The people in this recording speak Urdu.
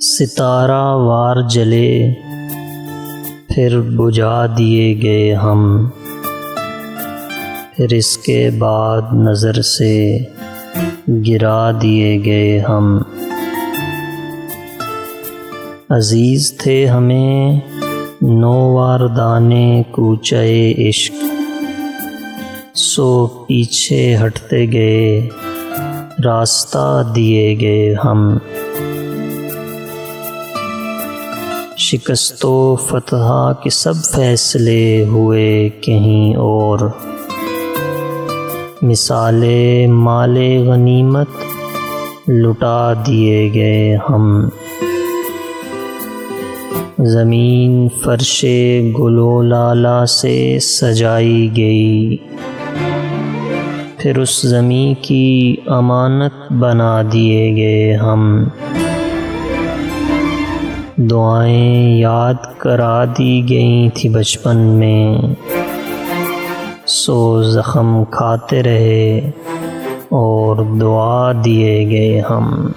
ستارہ وار جلے پھر بجھا دیے گئے ہم، پھر اس کے بعد نظر سے گرا دیے گئے ہم۔ عزیز تھے ہمیں نوواردانے کوچے عشق، سو پیچھے ہٹتے گئے راستہ دیے گئے ہم۔ شکست و فتح کے سب فیصلے ہوئے کہیں اور، مثال مال غنیمت لٹا دیے گئے ہم۔ زمین فرش گل و لالہ سے سجائی گئی، پھر اس زمیں کی امانت بنا دیے گئے ہم۔ دعائیں یاد کرا دی گئیں تھی بچپن میں، سو زخم کھاتے رہے اور دعا دیے گئے ہم۔